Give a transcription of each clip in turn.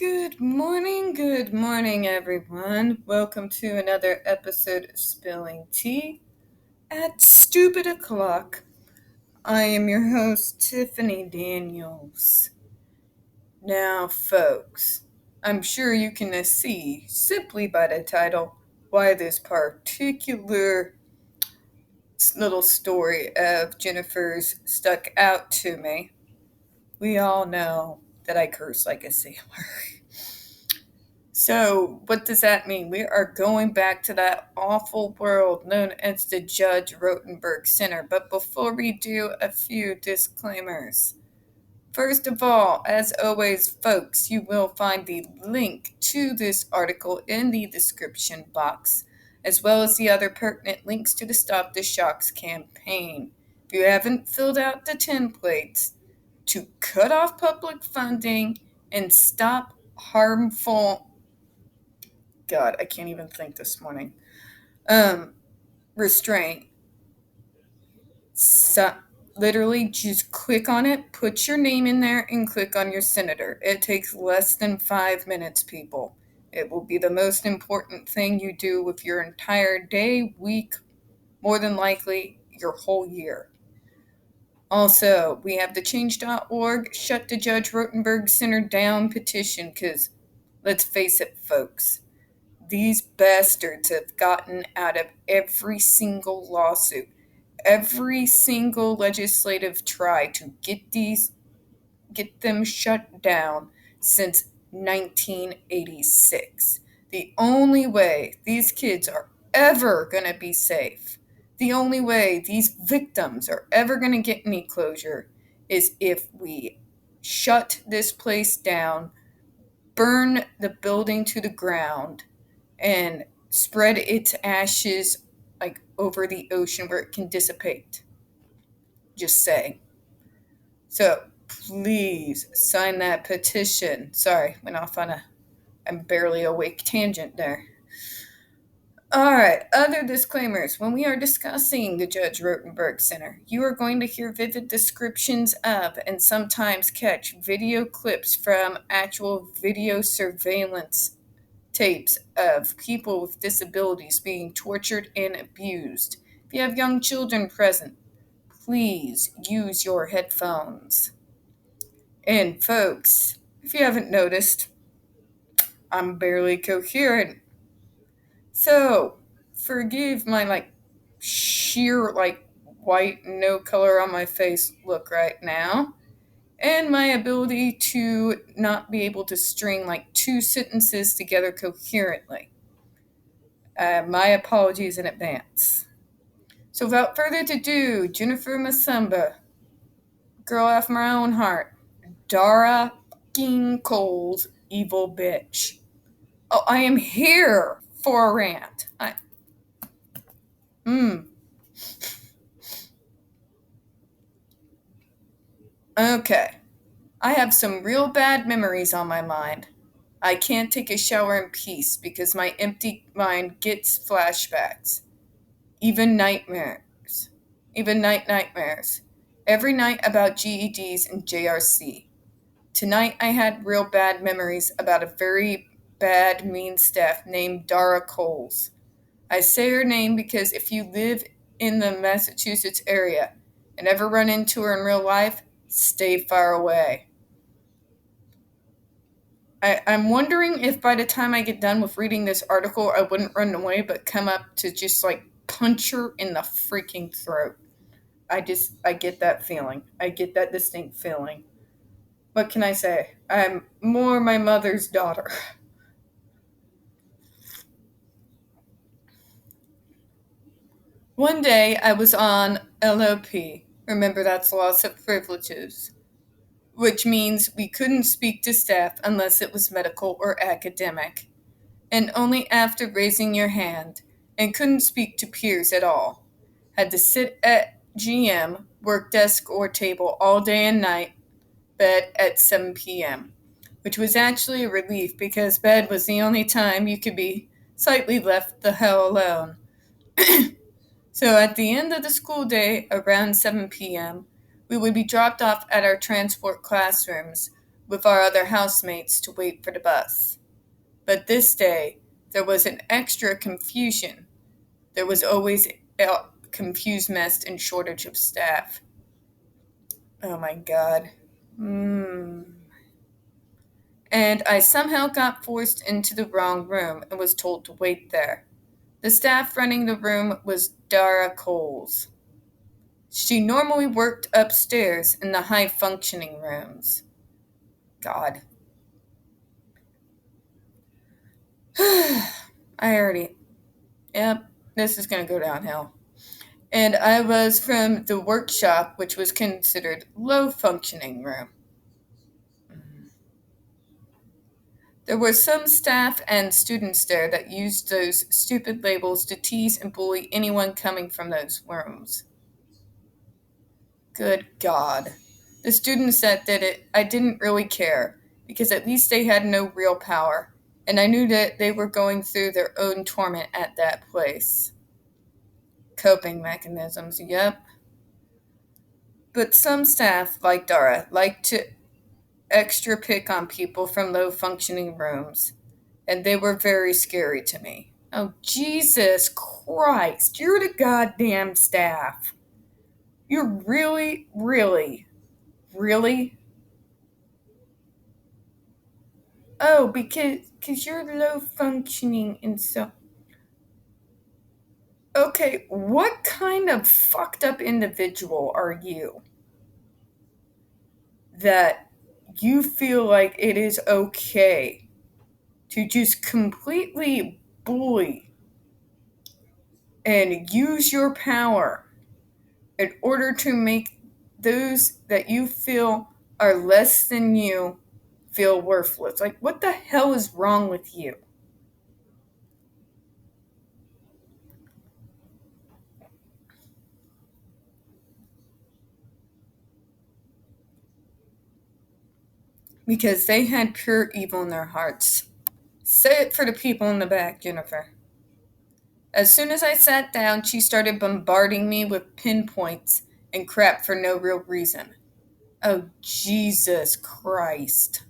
Good morning, everyone. Welcome to another episode of Spilling Tea at Stupid O'Clock. I am your host, Tiffany Daniels. Now, folks, I'm sure you can see, simply by the title, why this particular little story of Jennifer's stuck out to me. We all know that I curse like a sailor. So, what does that mean? We are going back to that awful world known as the Judge Rotenberg Center. But before we do, a few disclaimers. First of all, as always, folks, you will find the link to this article in the description box, as well as the other pertinent links to the Stop the Shocks campaign. If you haven't filled out the templates to cut off public funding and stop harmful God, I can't even think this morning. Restraint. So, literally, just click on it, put your name in there, and click on your senator. It takes less than 5 minutes, people. It will be the most important thing you do with your entire day, week, more than likely your whole year. Also, we have the change.org Shut the Judge Rotenberg Center Down petition because, let's face it, folks, these bastards have gotten out of every single lawsuit, every single legislative try to get them shut down since 1986. The only way these kids are ever going to be safe, the only way these victims are ever going to get any closure is if we shut this place down, burn the building to the ground, and spread its ashes over the ocean where it can dissipate. Just saying. So please sign that petition. Sorry, went off on I'm barely awake tangent there. Alright, other disclaimers. When we are discussing the Judge Rotenberg Center, you are going to hear vivid descriptions of and sometimes catch video clips from actual video surveillance tapes of people with disabilities being tortured and abused. If you have young children present, please use your headphones. And folks, if you haven't noticed, I'm barely coherent. So, forgive my sheer white, no color on my face look right now. And my ability to not be able to string two sentences together coherently. My apologies in advance. So without further ado, Jennifer Masumba, girl after my own heart, Dara King Cole's evil bitch. Oh, I am here for a rant. Okay. I have some real bad memories on my mind. I can't take a shower in peace because my empty mind gets flashbacks. Even nightmares. Even nightmares. Every night about GEDs and JRC. Tonight I had real bad memories about a very bad, mean staff named Dara Coles. I say her name because if you live in the Massachusetts area and ever run into her in real life, stay far away. I'm wondering if by the time I get done with reading this article, I wouldn't run away, but come up to just punch her in the freaking throat. I get that feeling. I get that distinct feeling. What can I say? I'm more my mother's daughter. One day I was on LOP. Remember, that's loss of privileges, which means we couldn't speak to staff unless it was medical or academic, and only after raising your hand, and couldn't speak to peers at all. Had to sit at GM, work desk or table all day and night, bed at 7 p.m., which was actually a relief because bed was the only time you could be slightly left the hell alone. So at the end of the school day, around 7 p.m., we would be dropped off at our transport classrooms, with our other housemates to wait for the bus. But this day, there was an extra confusion. There was always a confused mess and shortage of staff. Oh my god. And I somehow got forced into the wrong room and was told to wait there. The staff running the room was Dara Coles. She normally worked upstairs in the high functioning rooms. God. Yep, this is going to go downhill. And I was from the workshop, which was considered low functioning room. There were some staff and students there that used those stupid labels to tease and bully anyone coming from those rooms. Good God. The students that did it, I didn't really care, because at least they had no real power, and I knew that they were going through their own torment at that place. Coping mechanisms, yep. But some staff, like Dara, like to extra pick on people from low functioning rooms, and they were very scary to me. Oh, Jesus Christ, you're the goddamn staff. You're really, really, really. Oh, because you're low functioning and so. Okay, what kind of fucked up individual are you that you feel like it is okay to just completely bully and use your power in order to make those that you feel are less than you feel worthless? Like, what the hell is wrong with you? Because they had pure evil in their hearts. Say it for the people in the back, Jennifer. As soon as I sat down, she started bombarding me with pinpoints and crap for no real reason. Oh, Jesus Christ.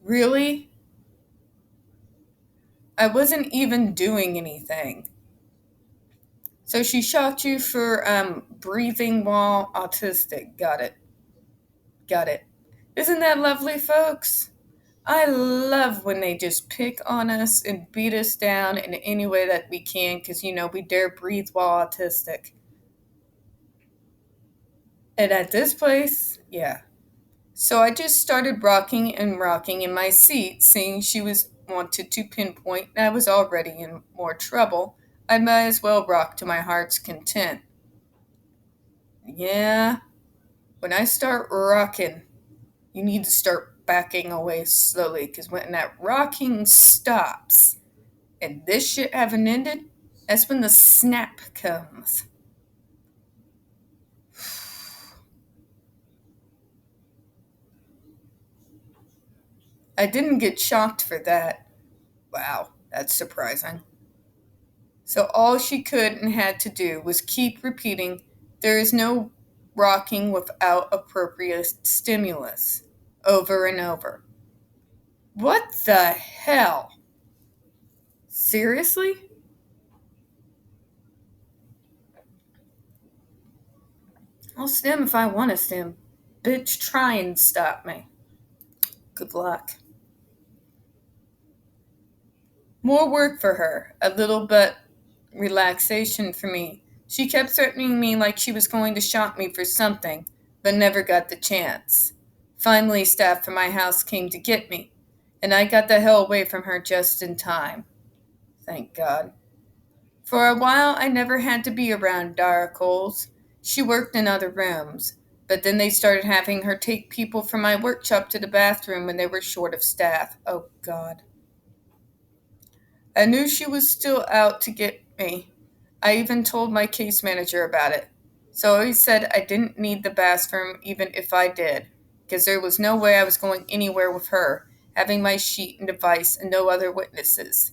Really? I wasn't even doing anything. So she shocked you for breathing while autistic. Got it. Got it. Isn't that lovely, folks? I love when they just pick on us and beat us down in any way that we can because, we dare breathe while autistic. And at this place, yeah. So I just started rocking and rocking in my seat, seeing she was wanted to pinpoint and I was already in more trouble. I might as well rock to my heart's content. Yeah, when I start rocking, you need to start backing away slowly because when that rocking stops and this shit haven't ended, that's when the snap comes. I didn't get shocked for that. Wow, that's surprising. So all she could and had to do was keep repeating, there is no rocking without appropriate stimulus, over and over. What the hell? Seriously? I'll stim if I want to stim. Bitch, try and stop me. Good luck. More work for her, a little but relaxation for me. She kept threatening me like she was going to shock me for something, but never got the chance. Finally, staff from my house came to get me, and I got the hell away from her just in time. Thank God. For a while, I never had to be around Dara Coles. She worked in other rooms, but then they started having her take people from my workshop to the bathroom when they were short of staff. Oh, God. I knew she was still out to get me. I even told my case manager about it. So he said I didn't need the bathroom even if I did, because there was no way I was going anywhere with her, having my sheet and device and no other witnesses.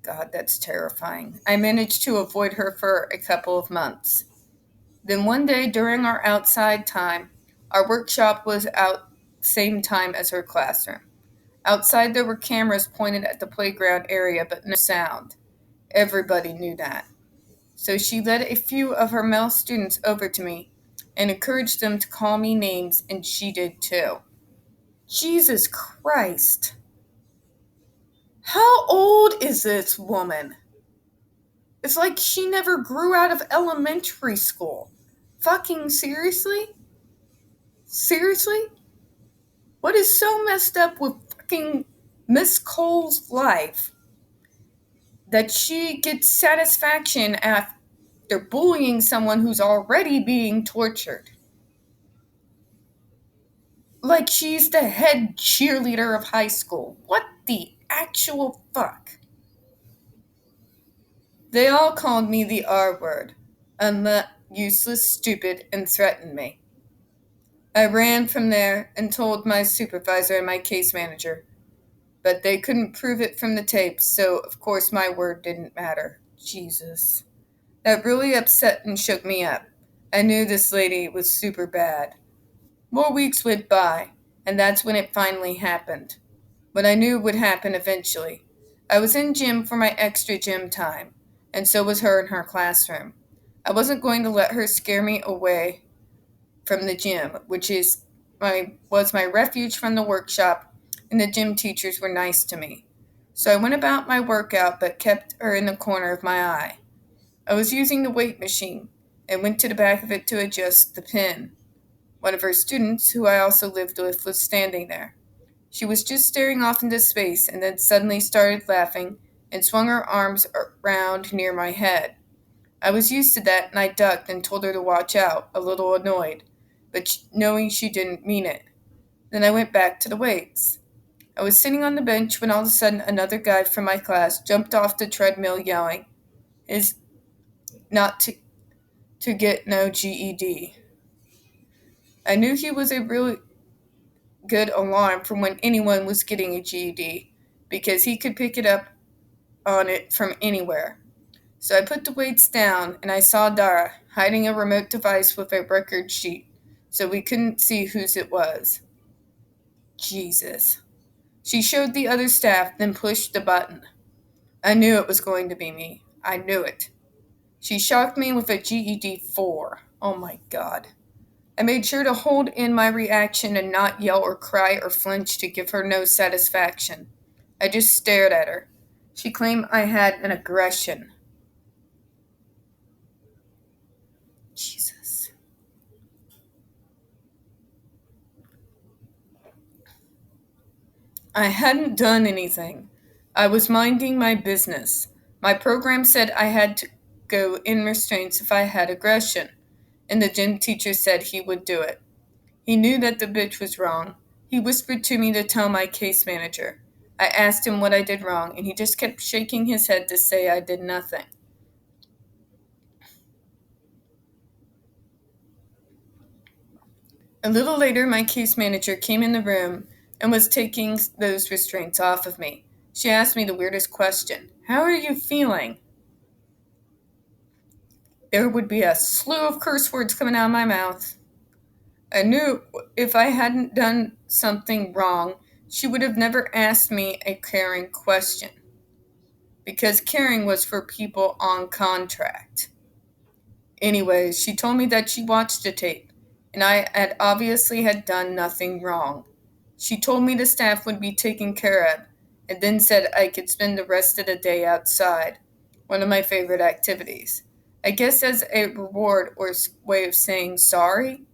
God, that's terrifying. I managed to avoid her for a couple of months. Then one day during our outside time, our workshop was out same time as her classroom. Outside, there were cameras pointed at the playground area, but no sound. Everybody knew that. So she led a few of her male students over to me and encouraged them to call me names, and she did too. Jesus Christ. How old is this woman? It's like she never grew out of elementary school. Fucking seriously? Seriously? What is so messed up with fucking Miss Cole's life that she gets satisfaction after bullying someone who's already being tortured? Like she's the head cheerleader of high school. What the actual fuck? They all called me the R word. Useless, stupid, and threatened me. I ran from there and told my supervisor and my case manager, but they couldn't prove it from the tapes, so of course my word didn't matter. Jesus. That really upset and shook me up. I knew this lady was super bad. More weeks went by, and that's when it finally happened. What I knew would happen eventually. I was in gym for my extra gym time, and so was her in her classroom. I wasn't going to let her scare me away from the gym, which was my refuge from the workshop, and the gym teachers were nice to me. So I went about my workout but kept her in the corner of my eye. I was using the weight machine and went to the back of it to adjust the pin. One of her students, who I also lived with, was standing there. She was just staring off into space and then suddenly started laughing and swung her arms around near my head. I was used to that and I ducked and told her to watch out, a little annoyed, but knowing she didn't mean it. Then I went back to the weights. I was sitting on the bench when all of a sudden another guy from my class jumped off the treadmill yelling, "Is not to get no GED." I knew he was a really good alarm from when anyone was getting a GED because he could pick it up on it from anywhere. So I put the weights down and I saw Dara hiding a remote device with a record sheet so we couldn't see whose it was. Jesus. She showed the other staff, then pushed the button. I knew it was going to be me. I knew it. She shocked me with a GED 4. Oh my God. I made sure to hold in my reaction and not yell or cry or flinch to give her no satisfaction. I just stared at her. She claimed I had an aggression. Jesus. I hadn't done anything. I was minding my business. My program said I had to go in restraints if I had aggression, and the gym teacher said he would do it. He knew that the bitch was wrong. He whispered to me to tell my case manager. I asked him what I did wrong, and he just kept shaking his head to say I did nothing. A little later, my case manager came in the room and was taking those restraints off of me. She asked me the weirdest question. "How are you feeling?" There would be a slew of curse words coming out of my mouth. I knew if I hadn't done something wrong, she would have never asked me a caring question. Because caring was for people on contract. Anyways, she told me that she watched the tape, and I had done nothing wrong. She told me the staff would be taken care of, and then said I could spend the rest of the day outside, one of my favorite activities. I guess as a reward or way of saying sorry.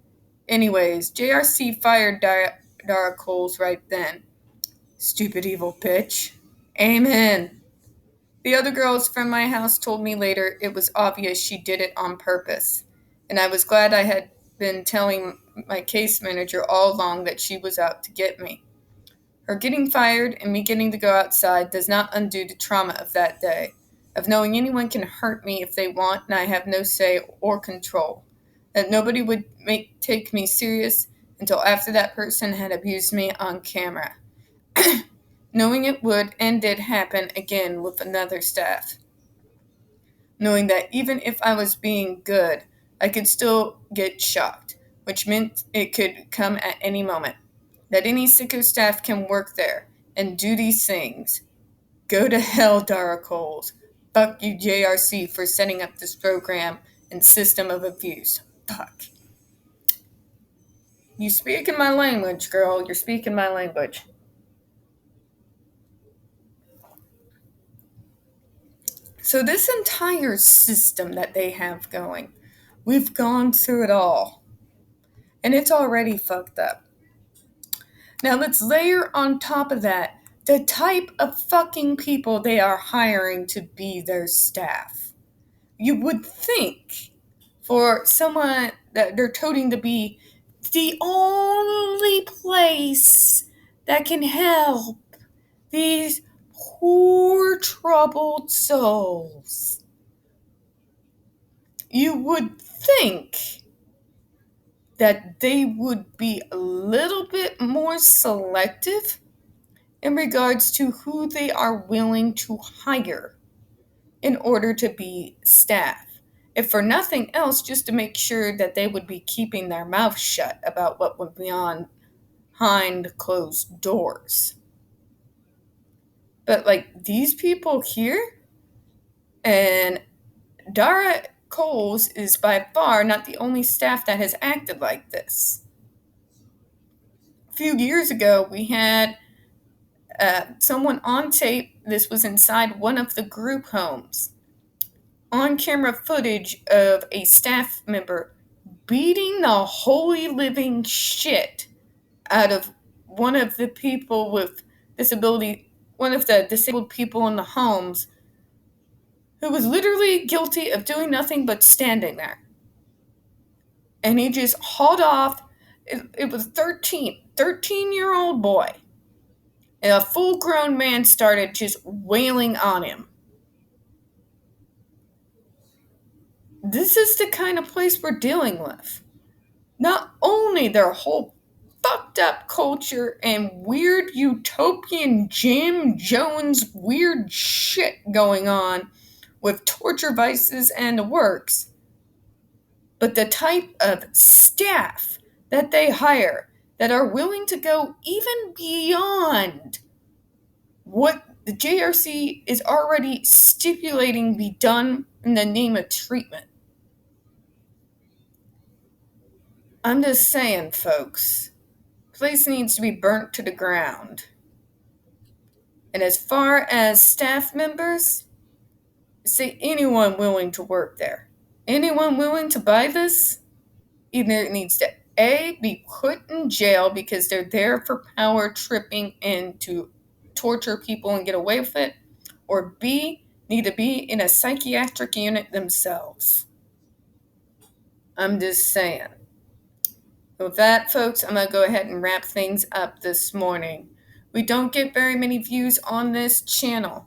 Anyways, JRC fired Dara Coles right then. Stupid evil bitch. Amen. The other girls from my house told me later it was obvious she did it on purpose, and I was glad I had been telling my case manager all along that she was out to get me. Her getting fired and me getting to go outside does not undo the trauma of that day, of knowing anyone can hurt me if they want and I have no say or control, that nobody would take me serious until after that person had abused me on camera. Knowing it would and did happen again with another staff. Knowing that even if I was being good, I could still get shocked, which meant it could come at any moment. that any sicko staff can work there and do these things. Go to hell, Dara Coles. Fuck you, JRC, for setting up this program and system of abuse. Fuck. You speaking my language, girl. You're speaking my language. So this entire system that they have going, we've gone through it all. And it's already fucked up. Now let's layer on top of that the type of fucking people they are hiring to be their staff. You would think for someone that they're toting to be the only place that can help these poor troubled souls. You would think that they would be a little bit more selective in regards to who they are willing to hire in order to be staff. If for nothing else, just to make sure that they would be keeping their mouth shut about what would be on behind closed doors. But like these people here, and Dara Coles is by far not the only staff that has acted like this. A few years ago, we had someone on tape. This was inside one of the group homes. On camera footage of a staff member beating the holy living shit out of one of the people with disability, one of the disabled people in the homes, who was literally guilty of doing nothing but standing there. And he just hauled off. It was 13-year-old boy. And a full-grown man started just wailing on him. This is the kind of place we're dealing with. Not only their whole fucked up culture and weird utopian Jim Jones weird shit going on with torture vices and the works, but the type of staff that they hire that are willing to go even beyond what the JRC is already stipulating be done in the name of treatment. I'm just saying, folks, place needs to be burnt to the ground. And as far as staff members, say anyone willing to work there, anyone willing to buy this, either it needs to A, be put in jail because they're there for power tripping and to torture people and get away with it, or B, need to be in a psychiatric unit themselves. I'm just saying. With that, folks, I'm going to go ahead and wrap things up this morning. We don't get very many views on this channel.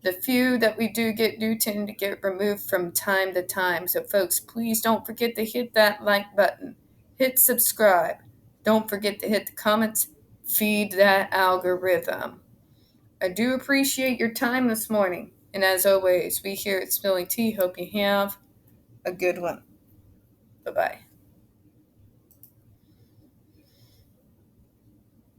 The few that we do tend to get removed from time to time. So, folks, please don't forget to hit that like button. Hit subscribe. Don't forget to hit the comments. Feed that algorithm. I do appreciate your time this morning. And as always, we here at Spilling Tea hope you have a good one. Bye-bye.